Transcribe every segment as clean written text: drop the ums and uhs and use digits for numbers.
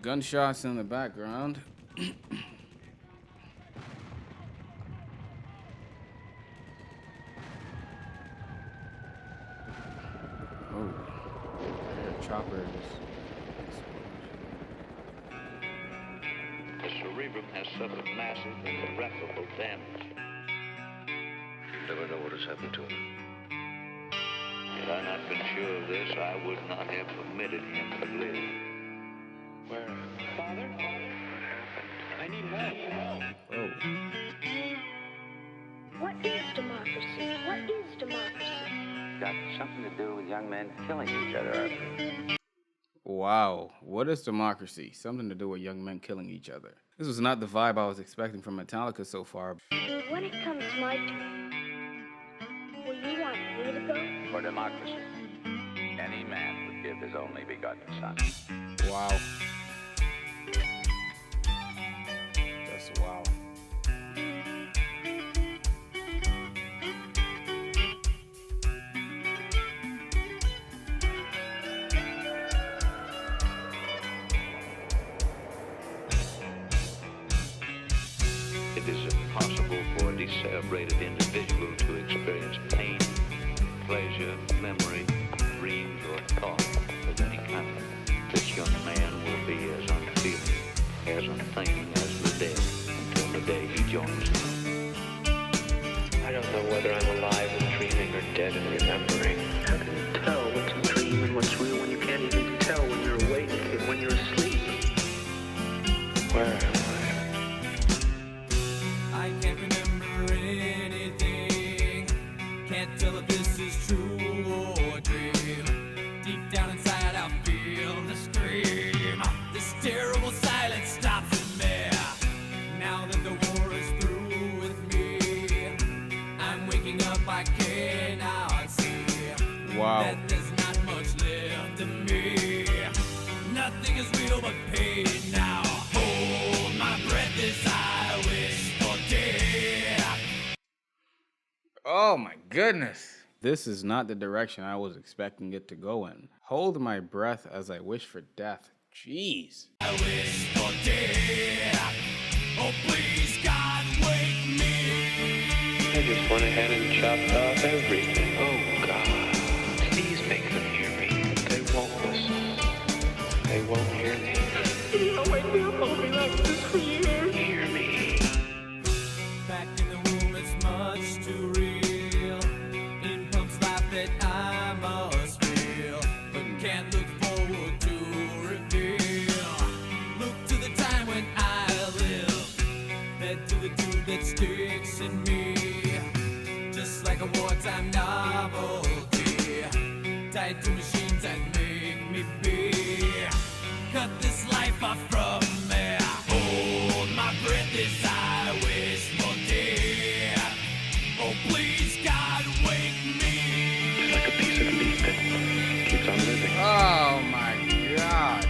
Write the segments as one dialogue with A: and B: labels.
A: Gunshots in the background. Oh, choppers.
B: The cerebrum has suffered massive and irreparable damage.
C: You never know what has happened to him.
B: Had I not been sure of this, I would not have permitted him to live.
C: Where?
D: Father? What happened? I need help.
A: Oh.
E: What is democracy? What is democracy?
F: Got something to do with young men killing each other.
A: Wow. What is democracy? Something to do with young men killing each other. This was not the vibe I was expecting from Metallica so far.
E: When it comes my turn, will you want me to go?
F: For democracy, any man would give his only begotten son.
A: Wow. That's wow.
B: It is impossible for a decerebrated individual to experience pain, pleasure, memory, dreams, or thought of any kind. This young man will be as unfeeling, as unthinking as the dead until the day he joins them.
D: I don't know whether I'm alive and dreaming or dead and remembering. How can you tell what's a dream and what's real when you can't even tell when you're awake and when you're asleep? Where am I?
G: I can't remember anything. Can't tell if this is true or dream. Deep down inside I feel the scream. This terrible silence stops in me. Now that the war is through with me, I'm waking up, I cannot see.
A: Wow.
G: That there's not much left of me. Nothing is real but pain now. Hold my breath as I wish for death.
A: Oh my goodness. This is not the direction I was expecting it to go in. Hold my breath as I wish for death. Jeez.
G: I wish for death. Oh, please, God, wake me.
D: I just went ahead and chopped off everything. Oh, God. Please make them hear me. They won't listen. They won't hear me.
E: You don't wake me up, I'll be like this for years.
D: Hear me.
G: Back in the womb, it's much too real. In pumps life that I must feel, but can't look forward to reveal. Look to the time when I live, fed to the tube that sticks in me, just like a wartime novelty, tied to machines that make me be. Cut this life off from me. Hold my breath as I wish for death. Oh, please, God, wake me.
D: It's like a piece of meat that keeps on living.
A: Oh my God.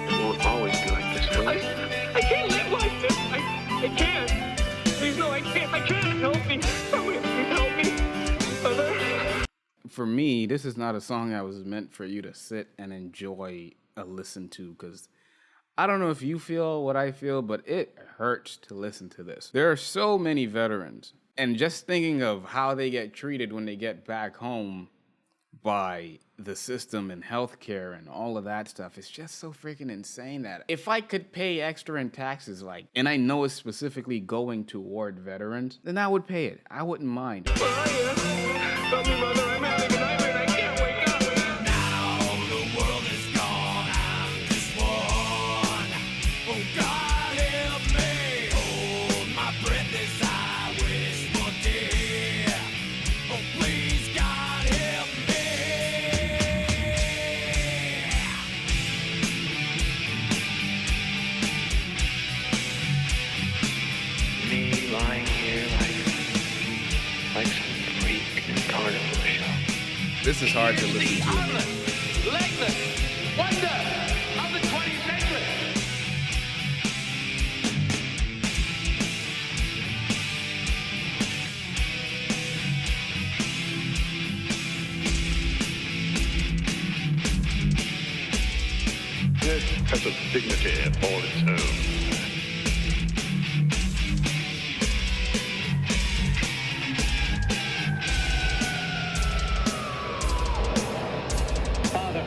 D: It won't always be like this, will it?
H: I can't live like this. I can't. Please, no, I can't. I can't. Help me. Somebody help me. Mother.
A: For me, this is not a song that was meant for you to sit and enjoy a listen to, because I don't know if you feel what I feel, but it hurts to listen to this. There are so many veterans, and just thinking of how they get treated when they get back home by the system and healthcare and all of that stuff, it's just so freaking insane that if I could pay extra in taxes, and I know it's specifically going toward veterans, then I would pay it. I wouldn't mind.
H: Where are you? Help me, Mother. I'm having a nightmare and I can't wake up.
G: Now the world is gone, I'm just one. Oh, God, help me. Hold my breath as I wish for death. Oh, please, God, help me.
D: Me lying here like some freak in a carnival show.
A: This is hard to listen to.
H: Legless wonder of the 20th century.
C: has a dignity all its own.
D: Father,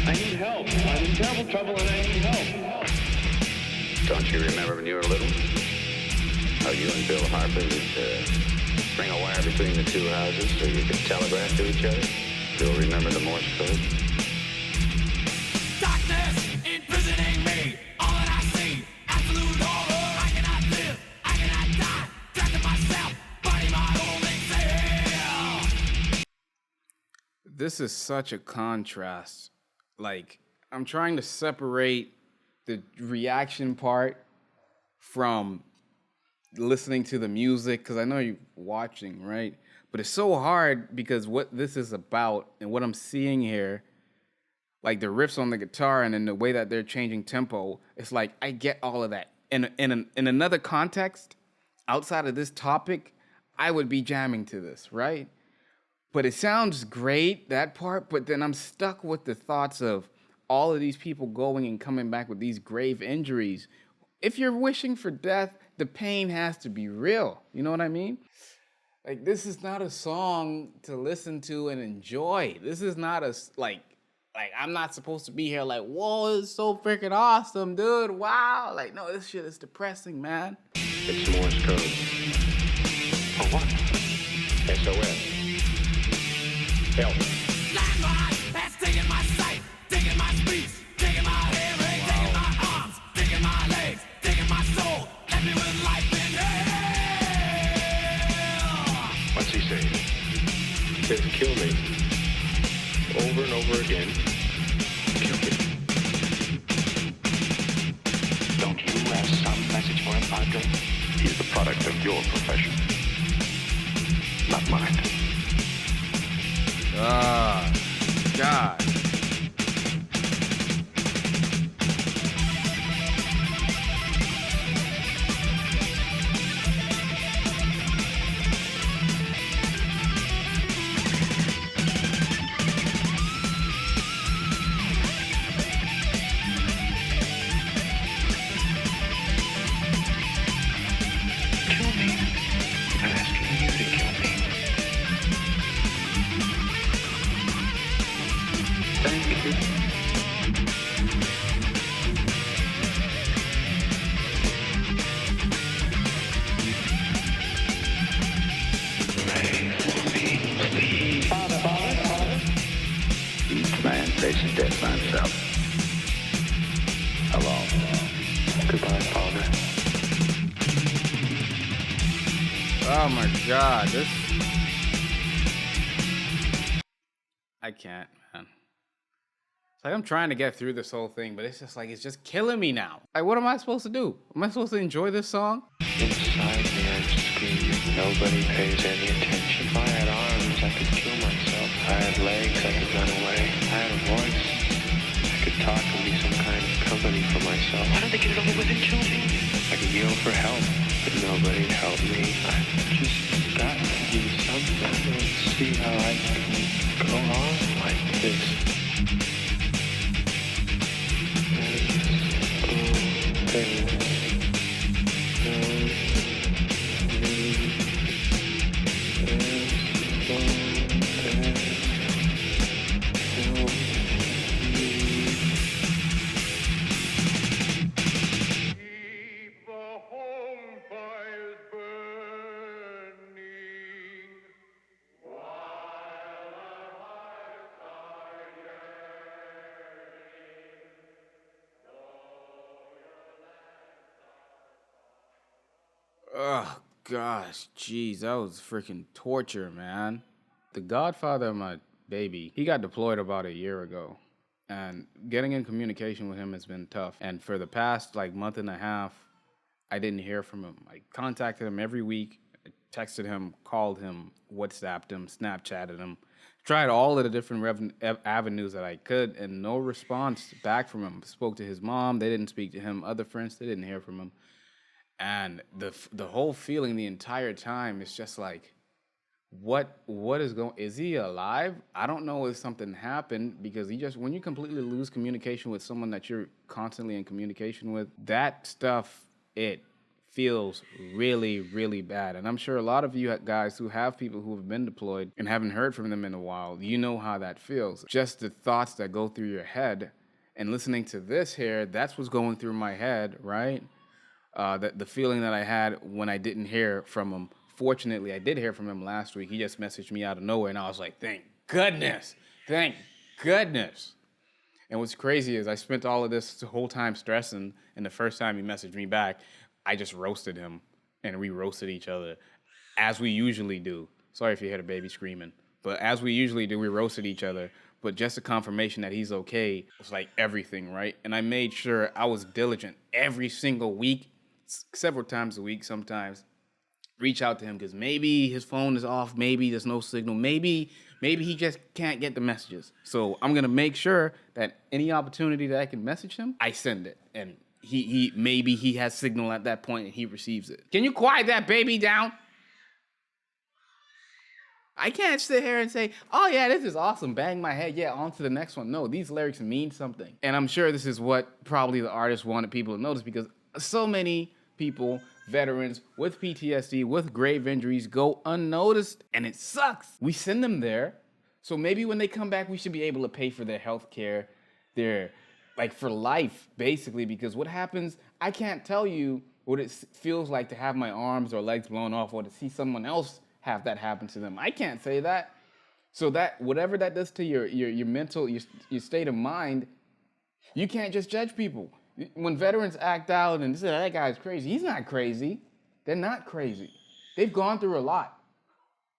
D: I need help. I'm in terrible trouble and I need help.
F: Don't you remember when you were little? How you and Bill Harper would string a wire between the two houses so you could telegraph to each other? Still remember the Morse code?
G: Darkness imprisoning me. All that I see, absolute horror. I cannot live, I cannot die. Trapped in myself, body my only cell.
A: This is such a contrast. Like, I'm trying to separate the reaction part from listening to the music, because I know you're watching, right? But it's so hard because what this is about and what I'm seeing here, like the riffs on the guitar and then the way that they're changing tempo, it's like I get all of that. In another context, outside of this topic, I would be jamming to this, right? But it sounds great, that part, but then I'm stuck with the thoughts of all of these people going and coming back with these grave injuries. If you're wishing for death, the pain has to be real. You know what I mean? Like, this is not a song to listen to and enjoy. This is not like I'm not supposed to be here like, whoa, it's so freaking awesome, dude. Wow. Like, no, this shit is depressing, man.
C: It's Morse code. For what? SOS. Help.
G: Landmine has taken my sight, taken my speech, taken my hearing, taken my arms, taken my legs, taken my soul, left me with life in hell.
C: What's he saying? He says, kill me. Over and over again. Kill me.
F: Don't you have some message for him, Padre?
C: He's the product of your profession. Not mine.
A: Ah, God.
D: Kill me. I'm asking you to kill me.
F: Thank you.
D: Father.
F: Each man faces death by himself. Alone.
D: Goodbye, Father.
A: Oh my God, this. I can't, man. It's like I'm trying to get through this whole thing, but it's just like it's just killing me now. Like, what am I supposed to do? Am I supposed to enjoy this song?
D: Inside me, I'm screaming. Nobody pays any attention. If I had arms, I could kill myself. If I had legs, I could run away. If I had a voice, I could talk and be some kind of company for myself. Why don't they get it over with and kill me? I could yell for help, but nobody'd help me. I've just got to do something and see how I can go on like this.
A: Oh gosh, jeez, that was freaking torture, man. The godfather of my baby, he got deployed about a year ago, and getting in communication with him has been tough. And for the past like month and a half, I didn't hear from him. I contacted him every week, I texted him, called him, WhatsApped him, Snapchatted him, tried all of the different avenues that I could, and no response back from him. Spoke to his mom, they didn't speak to him. Other friends, they didn't hear from him. And the whole feeling the entire time is just like, what is he alive? I don't know if something happened, because when you completely lose communication with someone that you're constantly in communication with, that stuff, it feels really, really bad. And I'm sure a lot of you guys who have people who have been deployed and haven't heard from them in a while, you know how that feels. Just the thoughts that go through your head, and listening to this here, that's what's going through my head, right? The feeling that I had when I didn't hear from him. Fortunately, I did hear from him last week. He just messaged me out of nowhere, and I was like, thank goodness. Thank goodness. And what's crazy is I spent all of this whole time stressing, and the first time he messaged me back, I just roasted him, and we roasted each other, as we usually do. Sorry if you heard a baby screaming. But as we usually do, we roasted each other. But just a confirmation that he's okay was like everything, right? And I made sure I was diligent every single week, several times a week sometimes, reach out to him, because maybe his phone is off, maybe there's no signal, maybe he just can't get the messages. So I'm gonna make sure that any opportunity that I can message him, I send it. And he maybe he has signal at that point and he receives it. Can you quiet that baby down? I can't sit here and say, oh yeah, this is awesome, bang my head, yeah, on to the next one. No, these lyrics mean something. And I'm sure this is what probably the artist wanted people to notice, because so many people, veterans with PTSD, with grave injuries, go unnoticed, and it sucks. We send them there, so maybe when they come back, we should be able to pay for their health care, like for life, basically, because what happens, I can't tell you what it feels like to have my arms or legs blown off, or to see someone else have that happen to them. I can't say that. So that, whatever that does to your mental, your state of mind, you can't just judge people. When veterans act out and say, that guy's crazy, he's not crazy. They're not crazy. They've gone through a lot.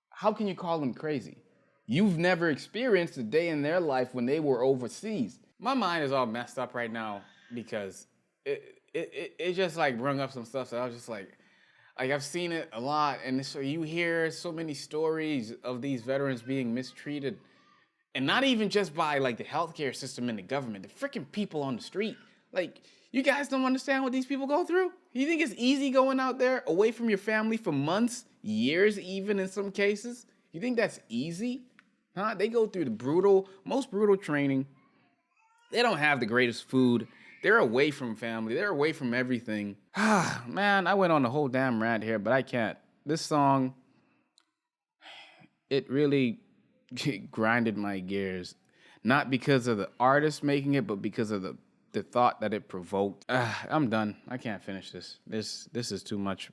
A: How can you call them crazy? You've never experienced a day in their life when they were overseas. My mind is all messed up right now, because it just like brung up some stuff that I was just like I've seen it a lot, and so you hear so many stories of these veterans being mistreated, and not even just by like the healthcare system and the government, the freaking people on the street. Like, you guys don't understand what these people go through? You think it's easy going out there away from your family for months, years even in some cases? You think that's easy? Huh? They go through the most brutal training. They don't have the greatest food. They're away from family. They're away from everything. Man, I went on a whole damn rant here, but I can't. This song, it really grinded my gears. Not because of the artist making it, but because of the thought that it provoked. I'm done. I can't finish this. This is too much.